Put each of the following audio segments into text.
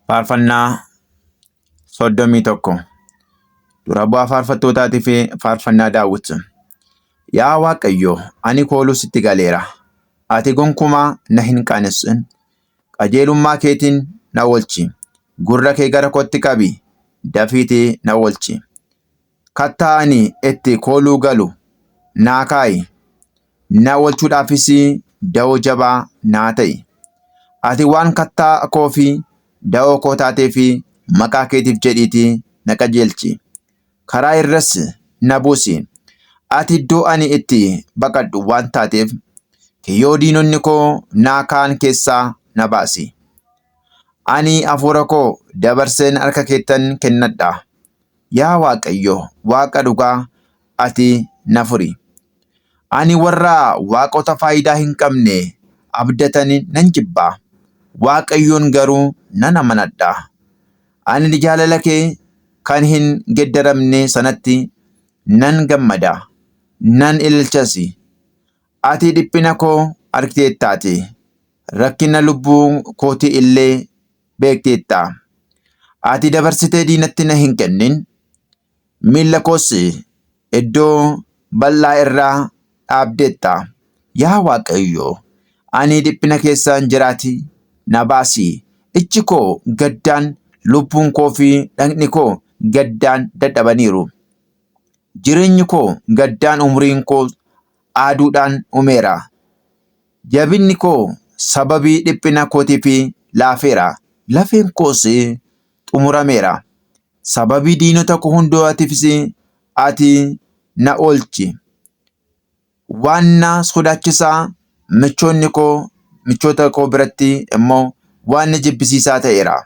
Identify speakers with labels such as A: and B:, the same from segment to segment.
A: Faarfannaa 31 Dura bu'aa faarfattootaatii fi faarfannaa Daawit. Yaa Waaqayyo, ani kooluu sitti galeera. Ati gonkumaa na hin qaanessin. Qajeelummaa keetiin na oolchi. Gurra kee gara kootti qabi. Dafiitii na oolchi. Kattaa ani itti kooluu galu naa kaa'i. Na oolchuudhaafis da'oo jabaa naa ta'i. Ati waan kattaa koo fi da'oo koo taatee fi maqaa keetiif jedhiitii na qajeelchi. Karaa irras na buusi. Ati iddoo ani itti baqadhu waan taateef, kiyyoo diinonni koo naa ka'an keessaa na baasi. Ani hafuura koo dabarseen harka keettan kennadha. Yaa Waaqayyo, Waaqa dhugaa, ati na furi. Ani warra waaqota faayidaa hin qabne abdatan nan jibba. Waaqayyoon garuu nan amanadha. Ani jaalala kee kan hin geddaramne sanatti nan gammada, nan ililchas. Ati dhiphina koo argiteettaati. Rakkina lubbuu kootii illee beekteetta. Ati dabarsitee diinatti na hin kennin. Miilla koos iddoo bal'aa irraa dhaabdeetta. Yaa Waaqayyo, ani dhiphina keessaan jiraati na baasi. Iji koo gaddaan, lubbuun koo fi dhagni koo gaddaan dadhabaniiru. Jireenyi koo gaddaan, umriin koo aaduudhaan dhumeera. Jabinni koo sababii dhiphina kootiif laafeera. Lafeen koos xumurameera. Sababii diinota koo hundaatiifis ati na oolchi. Waan na sodaachisaa michoota koo biratti immoo waan jibbisiisaa ta'eera.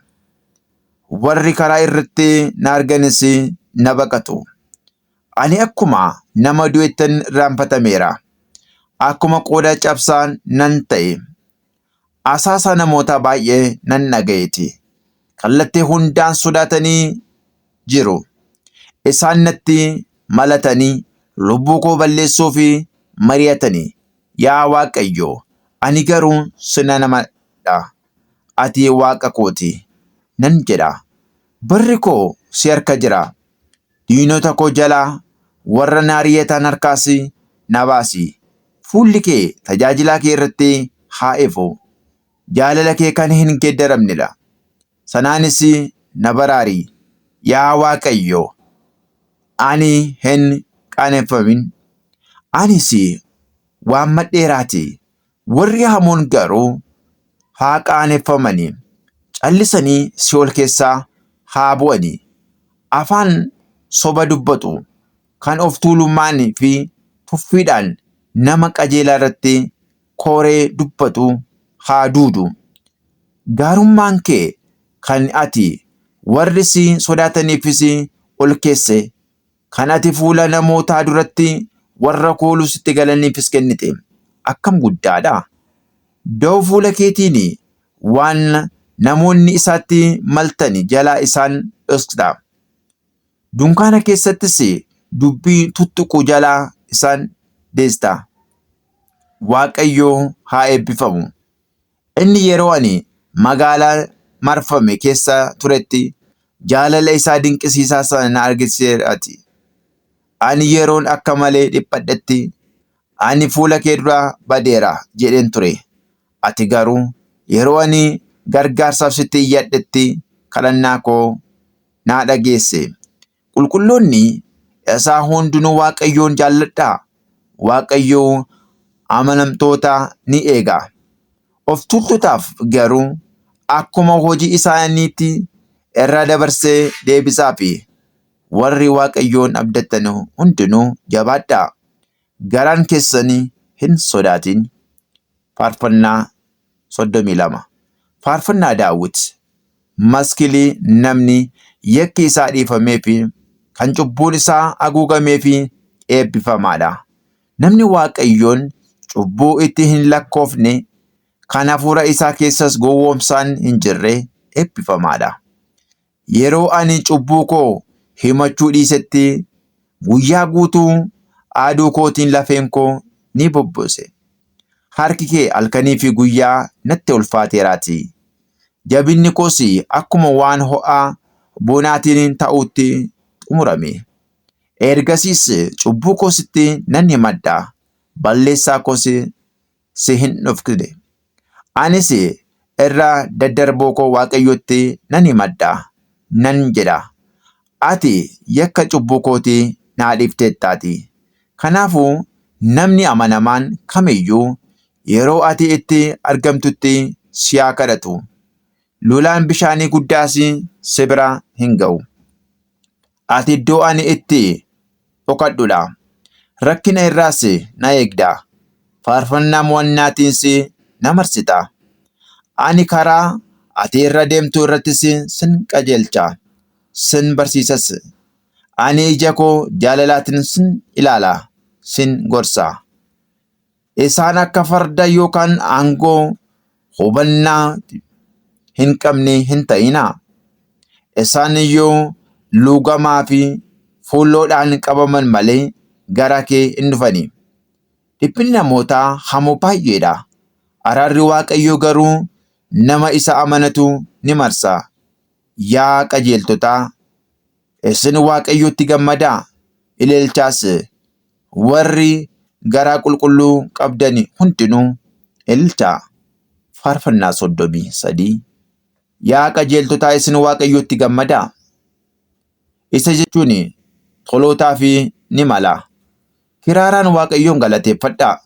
A: Warri karaa irratti na arganis na baqatu. Ani akkuma nama du'ettan irraanfatameera. Akkuma qooda cabsaan nan ta'e. Asaasa namoota baay'ee nan dhaga'eeti. Kallattii hundaan sodaatanii jiru. Isaan natti malatanii lubbuu koo balleessuuf mari'atanii. Yaa Waaqayyo, ani garuu sin amanadha. Ati Waaqa kooti nan jedha. Barri koo si harka jira. Diinota koo jalaa, warra na ari'atan harkaas na baasi. Fuulli kee tajaajilaa kee irratti haa ifu. Jaalala kee kan hin geddaramnedha. Sanaanis na baraari. Yaa Waaqayyo, ani hin qaaneffamin. Anis waammadheeraati. Warri hamoon garuu haa qaaneffamani. Callisanii Si'ool keessaa haa bu'ani. Afaan soba dubbatu kan of tuulummaanii fi tuffiidhaan nama qajeelaa irratti kooree dubbatu haa duudu. Gaarummaan kee kan ati warri si sodaataniifis ol keesse, kan ati fuula namootaa duratti warra kooluu sitti galaniifis kennite akkam guddaadha! Da'oo fuula keetiin waan namoonni isaatti maltan jalaa isaan dhoksita. Dunkaana keessattis dubbii tuttuqu jalaa isaan deessita. Waaqayyo haa eebbifamu. Inni yeroo ani magaalaa marfame keessa turetti jaalala isaa dinqisiisaa sana na argisiiseeraati. Ani yeroon akka malee dhiphadhetti, ani fuula kee dura badeera jedheen ture. Ati garuu yeroo ani gargaarsaaf sitti iyyadhetti kadhannaa koo naa dhageesse. Qulqulloonni isaa hundinuu Waaqayyoon jaalladhaa. Waaqayyo amanamtoota ni eega. Of tuultotaaf garuu akkuma hojii isaaniitti irraa dabarsee deebisaafi. Warri Waaqayyoon abdatan hundinuu jabaadhaa. Garaan keessanii hin sodaatin. Faarfannaa 32 Faarfannaa Daawit. Maskilii namni yakki isaa dhiifamee fi kan cubbuun isaa haguugamee fi eebbifamaadha. Namni Waaqayyoon cubbuu itti hin lakkoofne, kan hafuura isaa keessas gowwoomsaan hin jirre eebbifamaadha. Yeroo ani cubbuu koo himachuu dhiisetti, guyyaa guutuu aaduu kootiin lafeen koo ni bobbose. Harki kee halkanii fi guyyaa natti ulfaateeraati. Jabinni koos akkuma waan ho'aa bonaatiin ta'utti xumurame. Ergasiis cubbuu koositti nan himadha. Balleessaa koos si hin dhokfine. Anis irra daddarboo koo Waaqayyotti nan himadha. Nan jedha. Ati yakka cubbuu kootii naa dhiifteettaatii. Kanaafuu namni amanamaan kamiyyuu yeroo ati itti argamtutti si haa kadhatu. Lolaan bishaanii guddaas si bira hin ga'u. Ati iddoo ani itti dhokadhudha. Rakkina irraas na eegda. Faarfannaa mo'annaatiinis na marsita. Ani karaa ati irra deemtu irrattis sin qajeelcha. Sin barsiisas. Ani ija koo jaalalaatiin sin ilaala. Sin gorsa. Isaan akka farda yookaan aangoo hubannaa hin qabne hin ta'inaa. Isaan iyyuu luugamaa fi fuulloodhaan qabaman malee gara kee hin dhufani. Dhiphinni namootaa hamoo baay'eedha. Araarri Waaqayyoo garuu nama isa amanatu ni marsa. Yaa qajeeltotaa, isin Waaqayyotti gammadaa, ililchaas. Warri garaa qulqulluu qabdan hundinuu ililchaa. Faarfannaa 33. Yaa qajeeltotaa, isin Waaqayyotti gammadaa. Isa jechuun tolootaaf ni mala. Kiraaraan Waaqayyoon galateeffadhaa.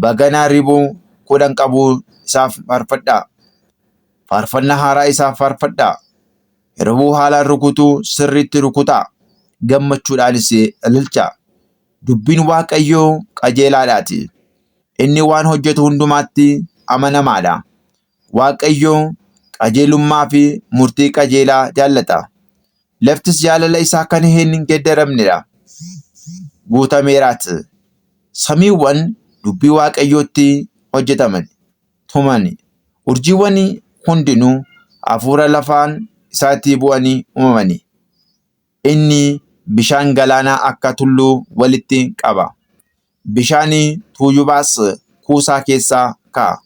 A: Baganaa ribuu 10 qabu isaaf faarfadhaa. Faarfannaa haaraa isaaf faarfadhaa. Ribuu haalaan rukutuu sirriitti rukutaa. Gammachuudhaanis ililchaa. Dubbiin Waaqayyoo qajeelaadhaati. Inni waan hojjetu hundumaatti amanamaadha. Waaqayyoo qajeelummaa fi murtii qajeelaa jaallata. Laftis jaalala isaa kan hin geeddaramnedha. Guutameeraat. Samiiwwan dubbii Waaqayyootti hojjetaman, tuman. Urjiiwwan hundinuu hafuura lafaan isaatti bu'anii uumamani. Inni bishaan galaanaa akka tulluu walitti qaba. Bishaan tuujubaas kuusaa keessaa kaa'a.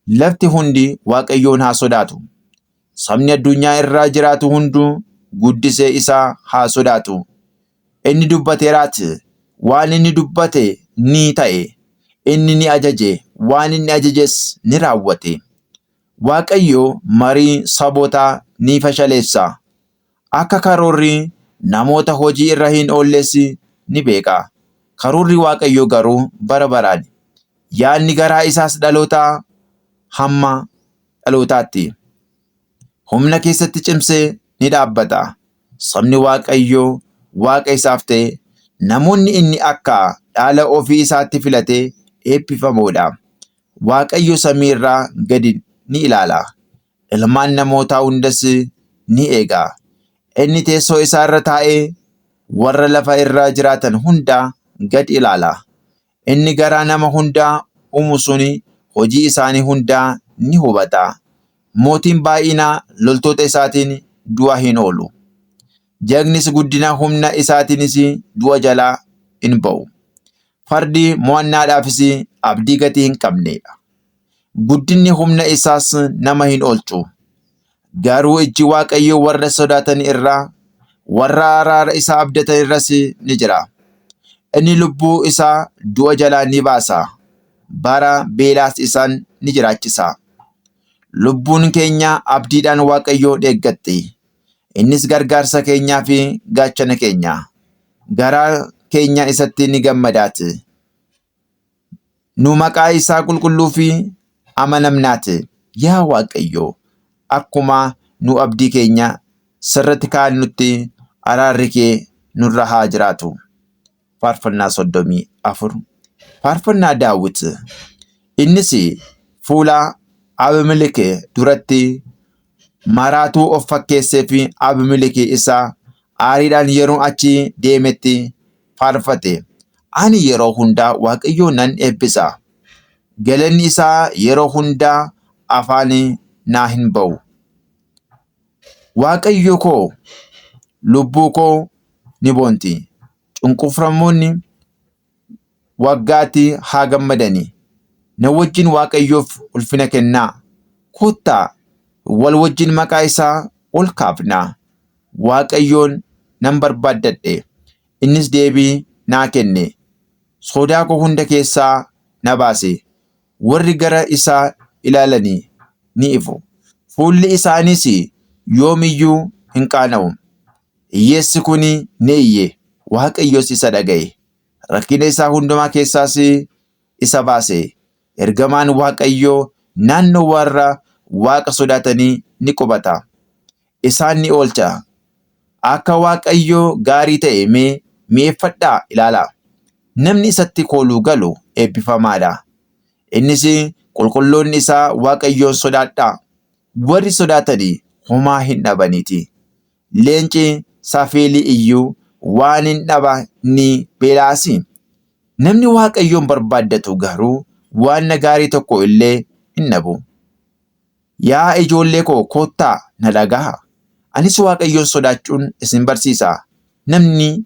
A: Lafti hundi Waaqayyoon haa sodaatu. Sabni addunyaa irra jiraatu hunduu guddisee isaa haa sodaatu. Inni dubbateeraat. Waan inni dubbate ni ta'e. Inni ni ajaje. Waan inni ajajes ni raawwate. Waaqayyo marii sabootaa ni fashaleessa. Akka karoorri namoota hojii irra hin oolles ni beeka. Karoorri Waaqayyoo garuu bara baraan. Yaadni garaa isaas dhalootaa hamma dhalootaatti. Humna keessatti cimsee ni dhaabbata. Sabni Waaqayyoo Waaqa isaaf ta'e, namoonni inni akka dhaala ofii isaatti filatee eebbifamoodha. Waaqayyo samii irraa gadi ni ilaala. Ilmaan namootaa hundas ni eega. Inni teessoo isaa irra taa'ee warra lafa irra jiraatan hunda gad ilaala. Inni garaa nama hundaa uumu suni hojii isaanii hundaa ni hubata. Mootiin baay'inaa loltoota isaatiin du'a hin oolu. Jagnis guddina humna isaatiinis du'a jalaa hin ba'u. Fardi mo'annaadhaafis abdii gatii hin qabnedha. Guddinni humna isaas nama hin oolchu. Garuu iji Waaqayyoo warra sodaatan irraa, warra araara isaa abdatan irras ni jira. Inni lubbuu isaa du'a jalaa ni baasa. Bara beelaas isaan ni jiraachisa. Lubbuun keenya abdiidhaan Waaqayyoo eeggatti. Innis gargaarsa keenyaa fi gaachana keenya. Garaa keenya isatti ni gammadaati. Nu maqaa isaa qulqulluu fi amanamnaati. Yaa Waaqayyo, akkuma nu abdii keenya sirratti kaa'annutti araarri kee nurra haa jiraatu. Faarfannaa 34. Faarfannaa Daawit. Innis fuula Abimelek duratti maraatuu of fakkeessee fi Abimelek isaa aariidhaan yeroo achi deemetti faarfate. Ani yeroo hundaa Waaqayyoon nan eebbisa. Galanni isaa yeroo hundaa afaan naa hin ba'u. Waaqayyo koo lubbuu koo ni boonti. Cunqurfamoonni waggaatti haa gammadani. Na wajjin Waaqayyoof ulfina kennaa. Kottaa wal wajjin maqaa isaa ol kaafna. Waaqayyoon nan barbaaddadhe, innis deebii naa kenne. Sodaa koo hunda keessaa na baase. Warri gara isaa ilaalanii ni ifu. Fuulli isaaniis yoomiyyuu hin qaana'u. Hiyyeessi kun ni iyye, Waaqayyos isa dhaga'e. Rakkina isaa hundumaa keessaas isa baase. Ergamaan Waaqayyoo naannoo warra Waaqa sodaatanii ni qubata. Isaan ni oolcha. Akka Waaqayyoo gaarii ta'e mee mi'eeffadhaa ilaalaa. Namni isatti kooluu galu eebbifamaadha. Innis qulqulloonni isaa Waaqayyoon sodaadhaa. Warri sodaatanii homaa hin dhabaniiti. Leenci safeelii iyyuu waan hin dhabne beelaasi. Namni Waaqayyoon barbaaddatu garuu waan gaarii tokko illee hin dhabu. Yaa ijoollee koo kottaa na dhagahaa. Anis Waaqayyoon sodaachuun isin barsiisa. Namni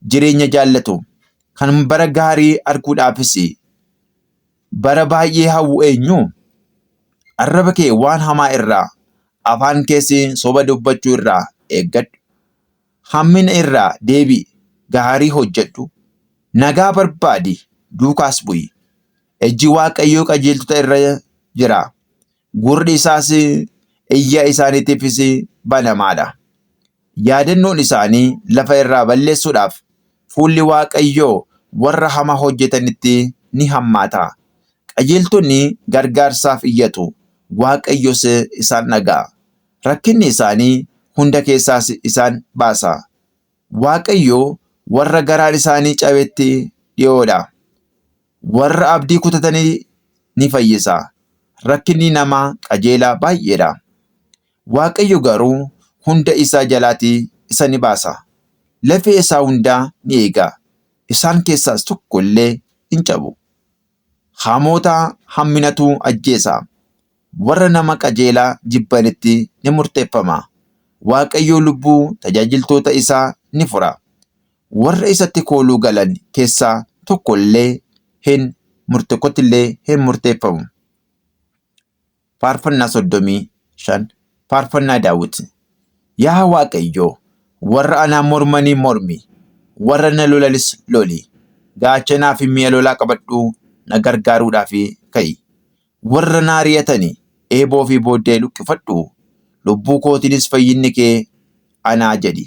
A: jireenya jaallatu kan bara gaarii arguudhaafis bara baay'ee hawwu eenyu? Arraba kee waan hamaa irraa, afaan keessi soba dubbachuu irraa eeggadhu. Hammina irraa deebi'i, gaarii hojjedhu. Nagaa barbaadi, duukaas bu'i. Ejji Waaqayyoo qajeeltota irra jira. Gurri isaas iyya isaaniitiifis banamaadha. Yaadannoon isaanii lafa irraa balleessuudhaaf fuulli Waaqayyoo warra hamaa hojjetanitti ni hammaata. Qajeeltonni gargaarsaaf iyyatu, Waaqayyos isaan dhaga'a. Rakkinni isaanii hunda keessaas isaan baasa. Waaqayyo warra garaan isaanii cabetti dhiyoodha. Warra abdii kutatanii ni fayyisa. Rakkinni namaa qajeelaa baay'eedha. Waaqayyo garuu hunda isaa jalaatii isa ni baasa. Lafee isaa hundaa ni eega. Isaan keessaas tokko illee hin cabu. Hamoota hamminatu ajjeesa. Warra nama qajeelaa jibbanitti ni murteeffama. Waaqayyo lubbuu tajaajiltoota isaa ni fura. Warra isatti kooluu galan keessaa tokko illee hin murteeffamu. Faarfannaa 35 Faarfannaa Daawit. Yaa Waaqayyo, warra anaan mormanii mormi, warra na lolanis loli. Gaachanaa fi mi'a lolaa qabadhuu na gargaaruudhaaf ka'i. Warra na ari'atanii eeboo fi booddee luqqifadhu. Lubbuu kootiinis fayyinni kee anaa jedhi.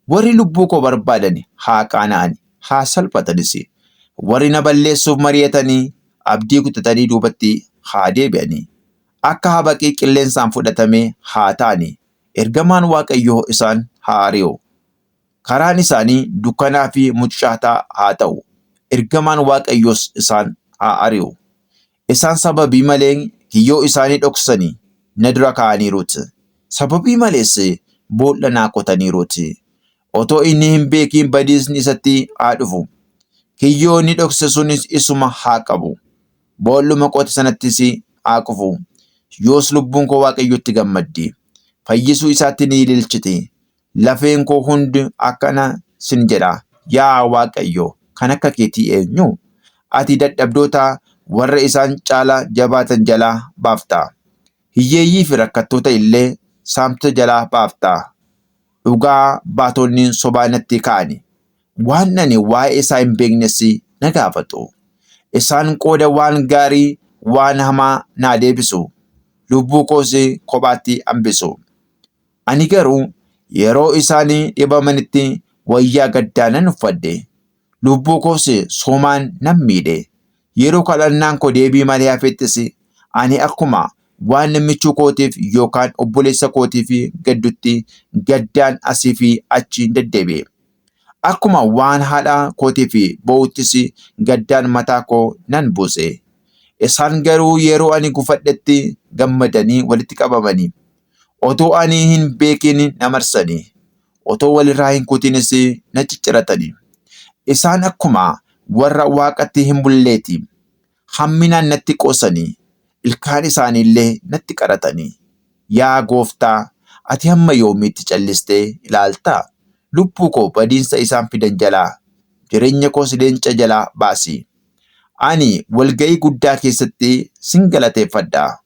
A: Warri lubbuu koo barbaadan haa qaana'ani, haa salphatanis. Warri na balleessuuf mari'atanii abdii kutatanii duubatti haa deebi'anii. Akka habaqii qilleensaan fudhatamee haa ta'ani. Ergamaan Waaqayyoo isaan haa ari'u. Karaan isaanii dukkanaa fi mucucaataa haa ta'u. Ergamaan Waaqayyoos isaan haa ari'u. Isaan sababii malee kiyyoo isaanii dhoksanii na dura kaa'aniiruuti. Sababii malees boolla naa qotaniiruuti. Otoo inni hin beekin badiisni isatti haa dhufu. Kiyyoo inni dhokse sunis isuma haa qabu. Boolluma qote sanattis haa kufu. Yoos lubbuun koo Waaqayyotti gammaddi. Fayyisuu isaatti ni ililchiti. Lafeen koo hundi akkana sin jedha. Yaa Waaqayyo, kan akka keetii eenyu? Ati dadhabdoota warra isaan caala jabaatan jalaa baafta. Hiyyeeyyii fi rakkattoota illee saamtota jalaa baafta. Dhugaa baatonni sobaa natti ka'ani. Waan ani waa'ee isaa hin beeknes na gaafatu. Isaan qooda waan gaarii waan hamaa naa deebisu. Lubbuu koos kophaatti hambisu. Ani garuu yeroo isaanii dhibamanitti wayyaa gaddaa nan uffadhe. Lubbuu koos soomaan nan miidhe. Yeroo kadhannaan koo deebii malee hafettis ani akkuma waan namichuu kootiif yookaan obboleessa kootiif gaddutti gaddaan asii fi achi deddeebi'e. Akkuma waan haadha kootiif boo'uttis gaddaan mataa koo nan buuse. Isaan garuu yeroo ani gufadhetti gammadanii walitti qabamanii. Otoo ani hin beekin na marsanii. Otoo walirraa hin kutinis na cicciratanii. Isaan akkuma warra Waaqatti hin bulleeti. Hamminaan natti qoosanii. Ilkaan isaanii illee natti qaratanii. Yaa Gooftaa, ati hamma yoomiitti callistee ilaaltaa? Lubbuu koo badiinsa isaan fidan jalaa, jireenya koos leenca jalaa baasi. Ani walga'ii guddaa keessatti sin galateeffadha.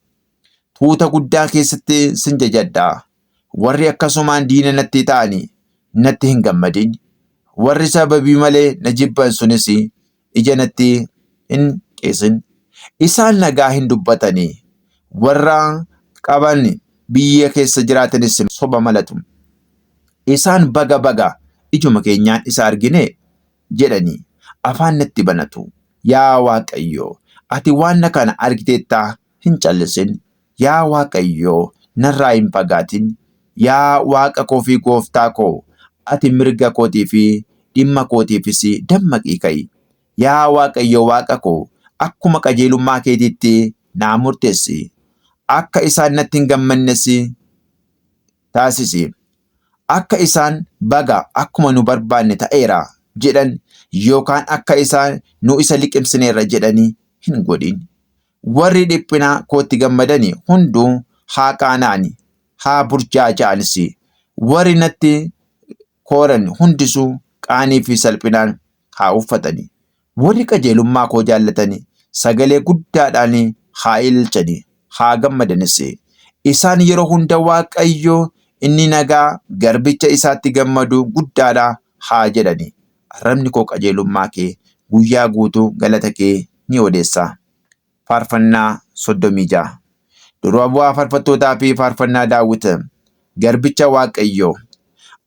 A: tuuta guddaa keessatti sin jajadha. Warri akkasumaan diina natti ta'anii natti hin gammadin. Warri sababii malee na jibban sunis ija natti hin qeesin. Isaan nagaa hin dubbatanii. Warra qaban biyya keessa jiraatanis soba malatu. Isaan baga baga ijuma keenyaan isa argine jedhanii afaan natti banatu. Yaa Waaqayyo, ati waan kana argiteettaa hin callisin. Yaa Waaqayyo, narraa hin fagaatin. Yaa Waaqa koo fi Gooftaa koo, ati mirga kootii fi dhimma kootiifis dammaqii ka'i. Yaa Waaqayyo Waaqa koo, akkuma qajeelummaa keetiitti naa murteessi. Akka isaan natti hin gammannes taasisi. Akka isaan baga akkuma nu barbaanne ta'eera jedhan yookaan akka isaan nu isa liqimsineerra jedhanii hin godhin. Warri dhiphina kootti gammadani hunduu haa qaana'ani, haa burjaaja'anis. Warri natti kooran hundisuu qaanii fi salphinaan haa uffatani. Warri qajeelummaa koo jaallatani sagalee guddaadhaan haa ililchani, haa gammadanis. Isaan yeroo hunda Waaqayyo inni nagaa garbicha isaatti gammadu guddaadha haa jedhani. Arrabni koo qajeelummaa kee guyyaa guutuu galata kee ni odeessa. Faarfannaa 36. Duraa bu'aa faarfattootaa fi faarfannaa Daawit. Garbicha Waaqayyoo.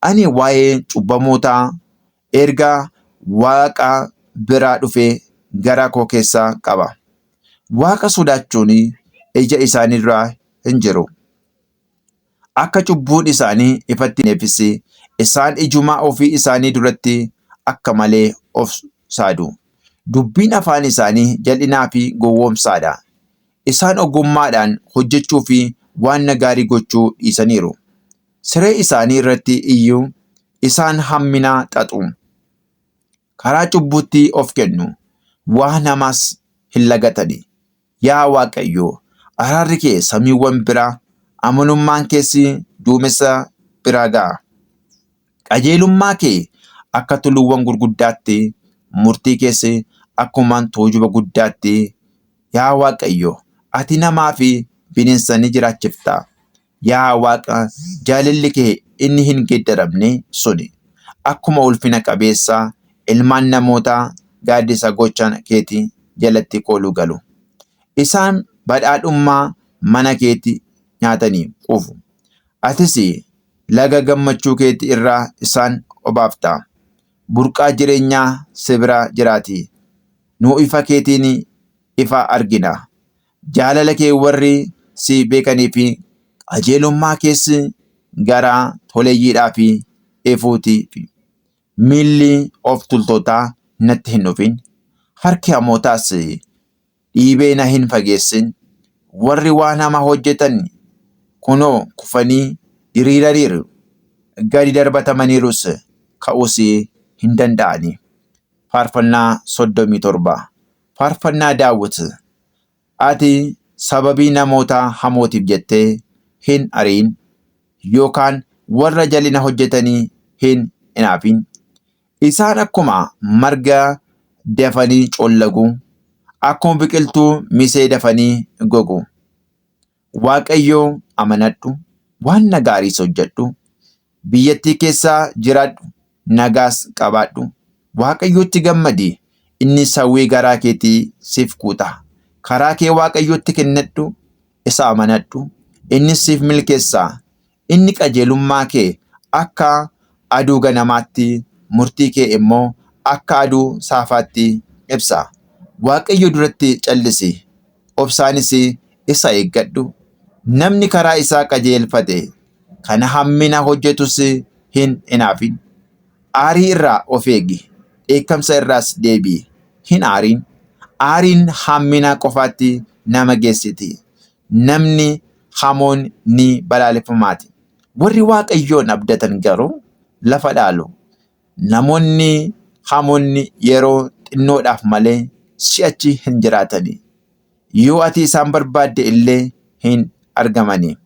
A: Ani waa'ee cubbamootaa erga Waaqa biraa dhufee garaa koo keessaa qaba. Waaqa sodaachuun ija isaanii duraa hin jiru. Akka cubbuun isaanii ifatti neefis isaan ijumaa ofii isaanii duratti akka malee of saadu. Dubbiin afaan isaanii jal'inaa fi gowwoomsaadha. Isaan ogummaadhaan hojjechuu fi waan gaarii gochuu dhiisaniiru. Siree isaanii irratti iyyuu isaan hammina xaxu. Karaa cubbuutti of kennu. Waan hamaas hin lagatani. Yaa Waaqayyo, araarri kee samiiwwan biraa, amanummaan keessi duumessa biraa ga'a. Qajeelummaa kee akka tulluuwwan gurguddaatti, murtii keessi akkumaan tuujuba guddaatti. Yaa Waaqayyo, ati namaa fi bineensa ni jiraachifta. Yaa Waaqa, jaalalli kee inni hin geeddaramne suni akkuma ulfina qabeessa ilmaan namootaa gaaddisa gochaa keetii jalatti kooluu galu. Isaan badhaadhummaa mana keetii nyaatanii quufu. Atis laga gammachuu keetii irraa isaan obaafta. Burqaa jireenyaa si bira jiraati. Nu ifa keetiin ifa argina. Jaalala kee warri si beekanii fi qajeelummaa keessi garaa toleeyyiidhaa fi eefuutii fi miilli of tultootaa natti hin dhufin. Harki hamootaas dhiibee na hin fageessin. Warri waan hamaa hojjetan kunoo kufanii diriiraniiru. Gadi darbatamaniirus ka'uus hin danda'ani. Faarfannaa 37. Faarfannaa Daawit. Ati sababii namoota hamootiif jettee hin ariin yookaan warra jal'ina hojjetanii hin hinaafin. Isaan akkuma marga dafanii coollagu, akkuma biqiltuu misee dafanii gogu. Waaqayyoo amanadhu, waan gaariis hojjedhu. Biyyattii keessaa jiraadhu, nagaas qabaadhu. Waaqayyootti gammadi, inni hawwii garaa keetii siif guuta. Karaa kee Waaqayyootti kennadhu, isa amanadhu, innis siif milkeessa. Inni qajeelummaa kee akka aduu ganamaatti, murtii kee immoo akka aduu saafaatti ibsa. Waaqayyo duratti callisi, obsaanis isa eeggadhu. Namni karaa isaa qajeelfate, kana hammina hojjetus hin hinaafin. Aarii irraa of eegi, dheekkamsa irraas deebi'i. Hin aariin. Aariin hammina qofaatti nama geessiti. Namni hamoon ni balaaleffamaati. Warri Waaqayyoon abdatan garuu lafa dhaalu. Namoonni hamoonni yeroo xinnoodhaaf malee si'achi hin jiraatani. Yoo ati isaan barbaadde illee hin argamani.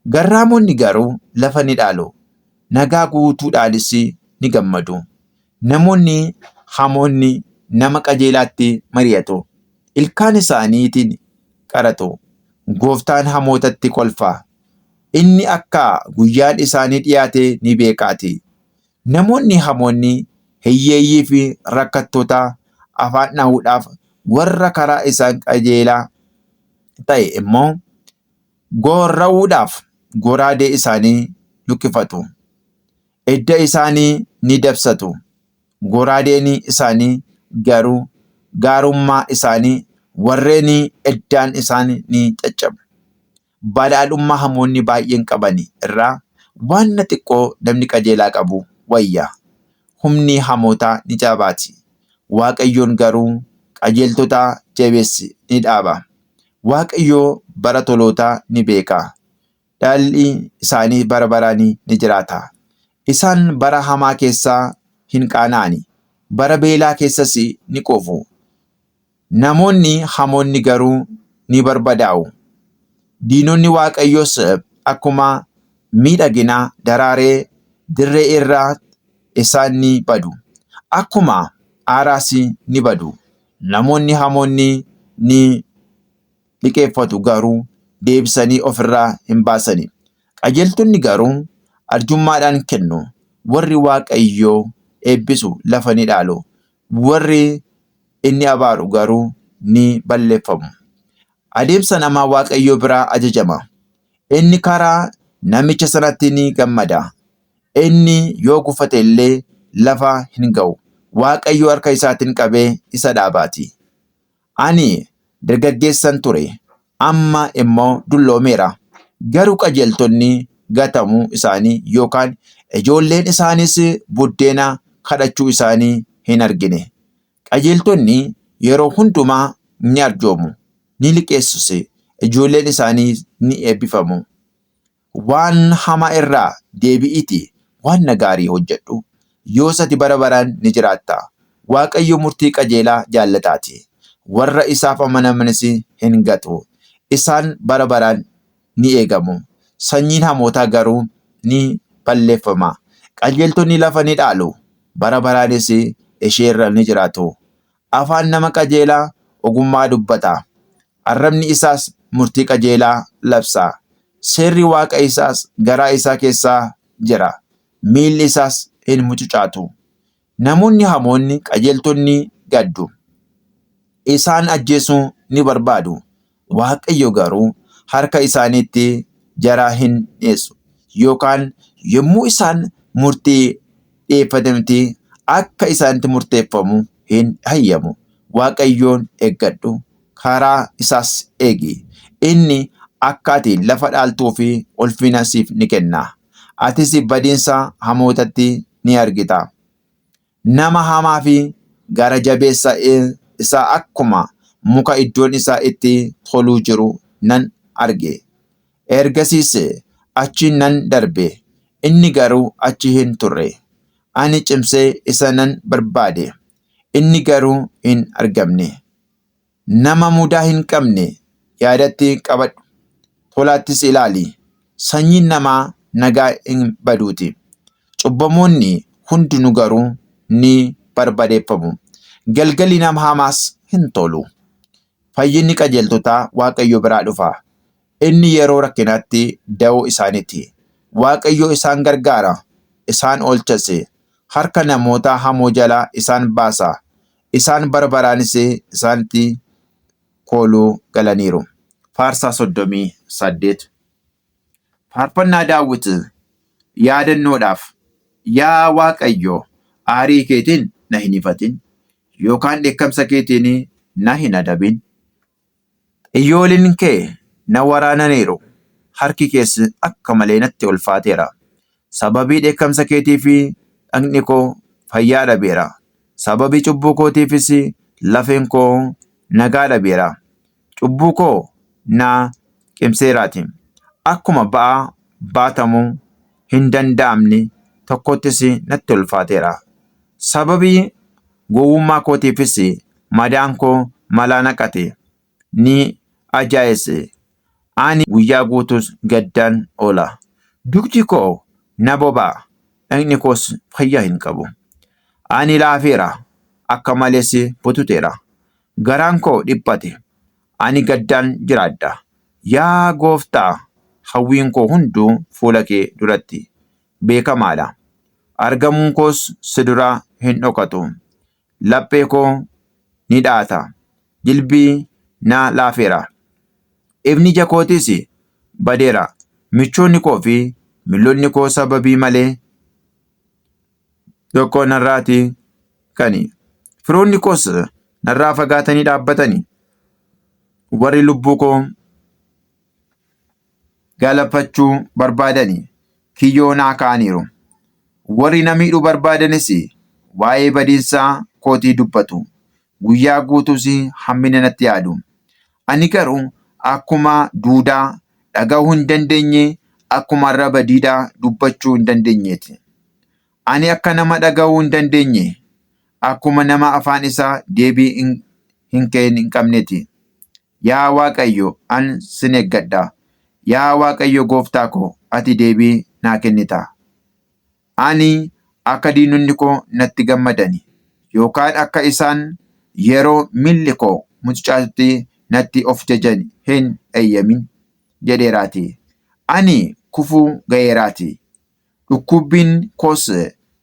A: Garraamonni garuu lafa ni dhaalu. Nagaa guutuudhaanis ni gammadu. Namoonni hamoonni nama qajeelaatti mari'atu. Ilkaan isaaniitiin qaratu. Gooftaan hamootatti kolfa. Inni akka guyyaan isaanii dhiyaate ni beekaatii. Namoonni hamoonni hiyyeeyyii fi rakkattoota afaan dha'uudhaaf warra karaa isaan qajeelaa ta'e immoo gorra'uudhaaf goraadee isaanii luqqifatu. Edda isaanii ni dabsatu. Goraadeen isaanii garuu gaarummaa isaanii warreen eddaan isaanii ni caccabu. Badhaadhummaa hamoonni baay'een qaban irraa waan xiqqoo namni qajeelaa qabu wayya. Humni hamootaa ni jabaati. Waaqayyoon garuu qajeeltota jabeessi ni dhaaba. Waaqayyoo bara tolootaa ni beeka. Dhaalli isaanii bara baraan ni jiraata. Isaan bara hamaa keessaa hin qaana'ani. Bara beelaa keessas ni quufu. Namoonni hamoonni garuu ni barbadaa'u. Diinonni Waaqayyoos akkuma miidhagina daraaree dirree irraa isaan ni badu. Akkuma aaraas ni badu. Namoonni hamoonni ni liqeeffatu garuu deebisanii ofirraa hin baasani. Qajeeltonni garuu arjummaadhaan kennu. Warri Waaqayyoo eebbisu lafa ni dhaalu. Warri inni abaaru garuu ni balleeffamu. Adeemsa namaa Waaqayyoo biraa ajajama. Inni karaa namicha sanatti ni gammada. Inni yoo gufate illee lafa hin ga'u. Waaqayyo harka isaatiin qabee isa dhaabaati. Ani dargaggeessan ture. Amma immoo dulloomeera. Garuu qajeeltonni gatamuu isaanii yookaan ijoolleen isaaniis buddeena kadhachuu isaanii hin argine. Qajeeltonni yeroo hundumaa ni arjoomu. Ni liqeessus. Ijoolleen isaanii ni eebbifamu. Waan hamaa irraa deebi'iitii waan gaarii hojjedhu. Yoos ati bara baraan ni jiraatta. Waaqayyo murtii qajeelaa jaallataati. Warra isaaf amanamanis hin gatu. Isaan bara baraan ni eegamu. Sanyiin hamootaa garuu ni balleeffama. Qajeeltonni lafa ni dhaalu. Bara baraanis isheerra ni jiraatu. Afaan nama qajeelaa ogummaa dubbata. Arrabni isaas murtii qajeelaa labsa. Seerri Waaqa isaas garaa isaa keessaa jira. Miilli isaas hin mucucaatu. Namoonni hamoonni qajeeltonni gaddu. Isaan ajjeesuu ni barbaadu. Waaqayyo garuu harka isaaniitti jara hin dhiyeessu. Yookaan yommuu isaan murtii dhiyeeffatanitti akka isaanitti murteeffamu hin hayyamu. Waaqayyoon eeggadhu. Karaa isaas eegi. Inni akka ati lafa dhaaltuu fi ulfina siif ni kenna. Atis badiinsa hamootatti ni argita. Nama hamaa fi gara jabeessa isaa akkuma muka iddoon isaa itti toluu jiru nan arge. Ergasiis achi nan darbe. Inni garuu achi hin turre. Ani cimsee isa nan barbaade. Inni garuu hin argamne. Nama mudaa hin qabne yaadatti qabadhu. Tolaattis ilaali. Sanyiin namaa nagaa hin baduuti. Cubbamoonni hundinuu garuu ni barbadeeffamu. Galgalli nama hamaas hin tolu. Fayyinni qajeeltotaa Waaqayyo biraa dhufa. Inni yeroo rakkinaatti da'oo isaaniiti. Waaqayyo isaan gargaara. Isaan oolchas. Harka namoota hamoo jalaa isaan baasa. Isaan bara baraanis isaanitti kooluu galaniiru. Faarsaa 38. Faarfannaa Daawit yaadannoodhaaf. Yaa Waaqayyo, aarii keetiin na hin ifatin, yookaan dheekkamsa keetiin na hin adabin. Xiyyooliin kee na waraananiiru. Harki kees akka malee natti ulfaateera. Sababii dheekkamsa keetiif dhagni koo fayyaa dhabeera. Sababii cubbuu kootiifis lafeen koo nagaa dhabeera. Cubbuu koo na qimseeraati. Akkuma ba'aa baatamuu hin danda'amne tokkottis natti ulfaateera. Sababii gowwummaa kootiifis madaan koo malaa naqate ni ajaa'ese. Ani guyyaa guutus gaddaan oola. Dugdi koo na boba'a. Dhagni koos fayyaa hin qabu. Ani laafeera. Akka malees bututeera. Garaan koo dhiphate. Ani gaddaan jiraadha. Yaa gooftaa, hawwiin koo hunduu fuula kee duratti beekamaadha. Argamuun koos si duraa hin dhokatu. Laphee koo ni dhaata. Jilbii na laafeera. Ifni ija kootiis badeera. Michoonni koo fi miiltonni koo sababii malee tokko narraati kani. Firoonni koos narraa fagaatanii dhaabbatani. Warri lubbuu koo galafachuu barbaadani kiyyoo naa kaa'aniiru. Warri na miidhuu barbaadanis waa'ee badiinsaa kootii dubbatu. Guyyaa guutuus hammina natti yaadu. Ani garuu akkuma duudaa dhaga'uu hin dandeenye, akkuma arraba diidaa dubbachuu hin dandeenyeeti. Ani akka nama dhaga'uu hin dandeenye, akkuma nama afaan isaa deebii hin qabneeti. Yaa Waaqayyo, an sin eeggadha. Yaa Waaqayyo gooftaa koo, ati deebii naa kennita. Ani akka diinonni koo natti gammadani, yookaan akka isaan yeroo miilli koo mucucaatutti natti of jajan hin eeyyamin jedheeraati. Ani kufuu ga'eeraati. Dhukkubbiin koos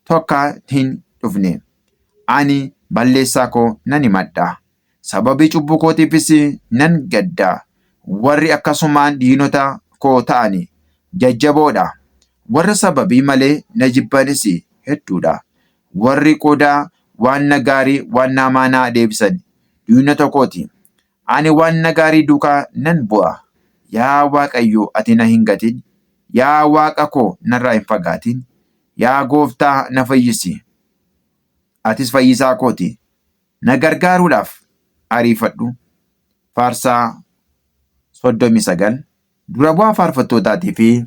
A: tokko hin dhufne. Ani balleessaa koo nan himadha. Sababii cubbuu kootiifis nan gadda. Warri akkasumaan diinota koo ta'ani jajjaboodha. Warra sababii malee na jibbanis hedduudha. Warri qooda waan na gaarii waan na hamaa naa deebisan diinota kooti. Ani waan na gaarii duukaa nan bu'a. Yaa Waaqayyo, ati na hin gatin. Yaa Waaqa koo, narraa hin fagaatin. Yaa gooftaa, na fayyisi. Atis fayyisaa kooti. Na gargaaruudhaaf ariifadhu. Faarsaa 39 dura bu'aa faarfattootaatii fi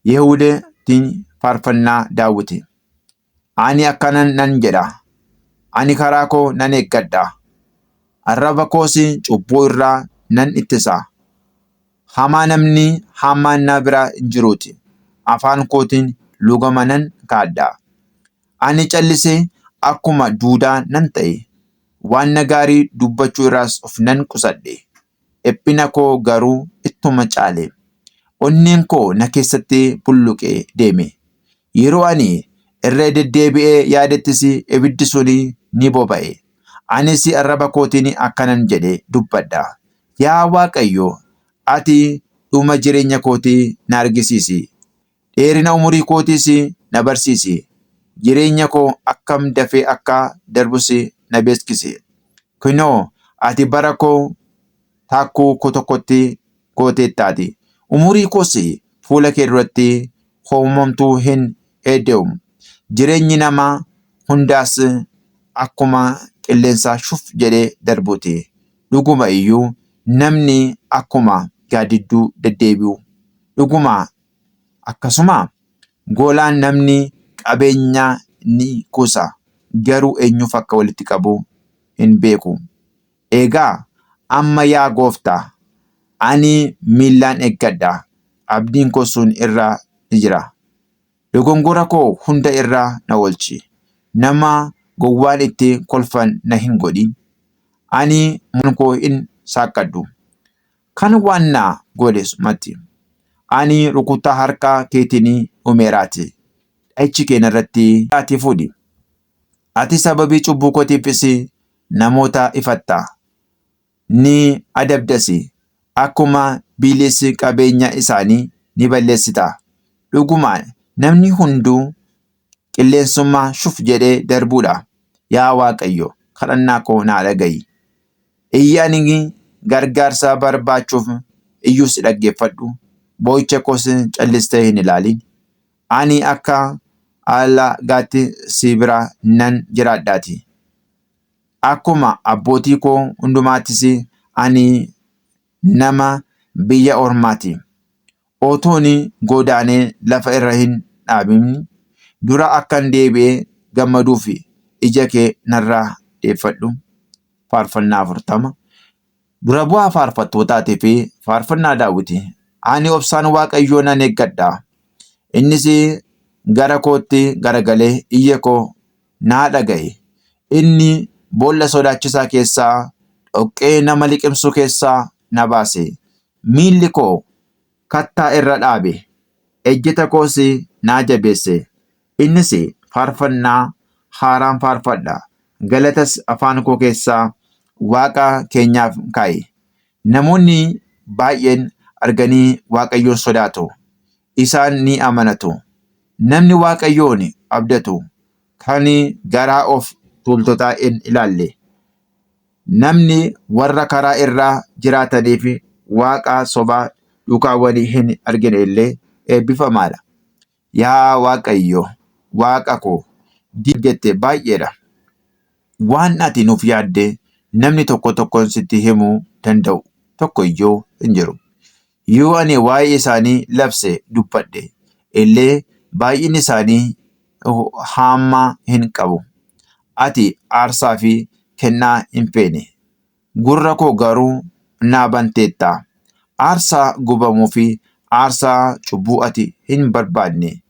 A: Yehuudeetiin faarfannaa Daawit. Ani akkana nan jedha. Ani karaa koo nan eeggadha. Arraba koos cubbuu irraa nan ittisa. Hamaa namni hammaan na bira hin jiruuti. Afaan kootiin lugama nan kaadha. Ani callisee akkuma duudaa nan ta'e. Waan na gaarii dubbachuu irraas of nan qusadhe. Dhiphina koo garuu ittuma caale. Onneen koo na keessatti bulluqee deeme. Yeroo ani irra deddeebi'ee yaadettis ibiddi suni ni boba'e. Anis arraba kootiin akkanan jedhe dubbadha. Yaa Waaqayyo, ati dhuma jireenya kootii na argisiisi. Dheerina umurii kootiis na barsiisi. Jireenya koo akkam dafee akka darbus na beeksisi. Kunoo, ati bara koo taakkuu tokkotti gooteettaati. Umurii koos fuula kee duratti hoomamtuu hin eede'u. Jireenyi namaa hundaas akkuma qilleensaa shuf jedhee darbuuti. Dhuguma iyyuu namni akkuma gaadidduu deddeebi'u. Dhuguma akkasuma goolaan namni qabeenya ni kuusa. Garuu eenyuuf akka walitti qabu hin beeku. Egaa amma yaa gooftaa, ani miillaan eeggadha. Abdiin koo sun irra ni jira. Dogongora koo hunda irraa na oolchi. Nama gowwaan itti kolfan na hin godhin. Ani mana koo hin saaqqadhu. Kan waan naa godhes mati. Ani rukuttaa harka keetiin uumeeraati. Dha'ichi keenya irratti ati fuudhi. Ati sababii cubbuu kootiifis namoota ifatta. Ni adabdasi. Akkuma biilis qabeenya isaanii ni balleessita. Dhugumaan namni hunduu qilleensummaa shuf jedhee darbuudha. Yaa Waaqayyo, kadhannaa koo naa dhaga'i. Iyyaani gargaarsa barbaachuuf iyyus dhaggeeffadhu. Boo'icha koos callistee hin ilaalin. Ani akka alaagaatti si bira nan jiraadhaati. Akkuma abbootii koo hundumaattis ani nama biyya ormaati. Otoon godaanee lafa irra hin dhaabin dura akkan deebi'ee gammaduuf ija kee narraa deeffadhu. Faarfannaa 40 dura bu'aa faarfattootaatii fi faarfannaa Daawit. Ani obsaan Waaqayyoo nan eeggadha. Innis gara kootti garagalee iyya koo naa dhaga'e. Inni boolla sodaachisaa keessaa, dhoqqee nama liqimsu keessaa na baase. miilli koo kattaa irra dhaabe, ejjeta koos naa jabeesse. Innis faarfannaa haaraan faarfadha. Galatas afaan koo keessaa Waaqa keenyaaf kaa'e. Namoonni baay'een arganii Waaqayyoon sodaatu. Isaan ni amanatu. Namni Waaqayyoon abdatu kan garaa of tuultotaa hin ilaalle. Namni warra karaa irraa jiraataniif Waaqa sobaa duukaawwan hin argine illee eebbifamaadha. Yaa Waaqayyo, Waaqa koo, jette baay'eedha. Waan ati nuuf yaadde namni tokkoon sitti himuu danda'u tokko iyyuu hin jiru. Yoo ani waa'ee isaanii labse dubbadhe illee baay'inni isaanii hamma hin qabu. Ati aarsaa fi kennaa hin feene. Gurra koo garuu naa banteetta. Aarsaa gubamuu fi aarsaa cubbuu ati hin barbaanne.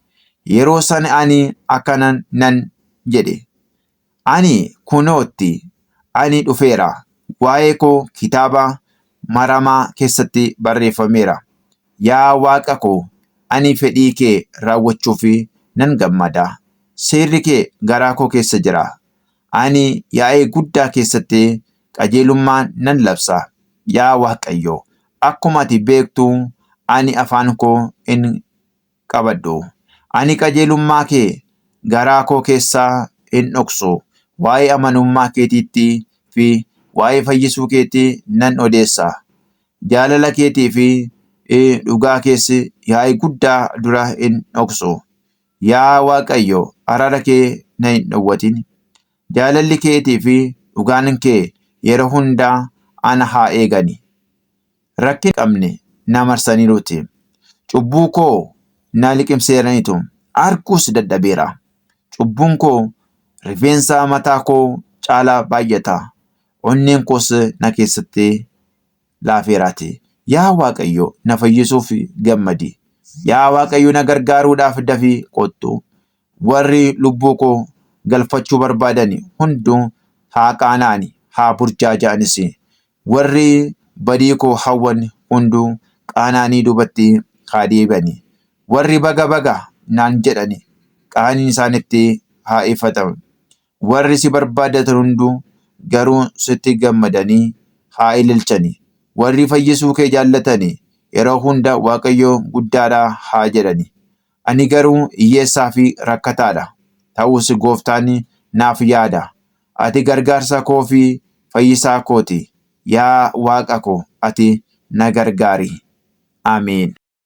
A: Yeroo sana ani akkanan nan jedhe. Ani kunootti, ani dhufeera. Waa'ee koo kitaaba maramaa keessatti barreeffameera. Yaa Waaqa koo, ani fedhii kee raawwachuuf nan gammada. Seerri kee garaa koo keessa jira. Ani yaa'ii guddaa keessatti qajeelummaa nan labsa. Yaa Waaqayyo, akkuma ati beektu ani afaan koo hin qabadhu. Ani qajeelummaa kee garaa koo keessaa hin dhoksu. Waa'ee amanummaa keetiitti fi waa'ee fayyisuu keetii nan odeessa. Jaalala keetii fi dhugaa keessi yaa'ii guddaa dura hin dhoksu. Yaa Waaqayyo, araara kee na hin dhowwatin. Jaalalli keetii fi dhugaan kee yeroo hundaa ana haa eegani. Rakkina qabne na marsaniiruuti. Cubbuu koo na liqimseeraniitu. Arguus dadhabeera. Cubbuun koo rifeensa mataa koo caalaa baay'ata. Onneen koos na keessatti laafeeraati. Yaa Waaqayyo, na fayyisuuf gammadi. Yaa Waaqayyo, na gargaaruudhaaf dafii kottu. Warri lubbuu koo galfachuu barbaadan hunduu haa qaana'ani, haa burjaaja'anis. Warri badii koo hawwan hunduu qaana'anii duubatti haa deebi'ani. Warri baga baga naan jedhani qaaniin isaanitti haa ifatamu. Warri si barbaadatan hunduu garuu sitti gammadanii haa ililchani. Warri fayyisuu kee jaallatani yeroo hunda Waaqayyo guddaadha haa jedhani. Ani garuu hiyyeessaa fi rakkataadha. Ta'us Gooftaan naaf yaada. Ati gargaarsa koo fi fayyisaa kooti. Yaa Waaqa ko, ati na gargaari. Ameen.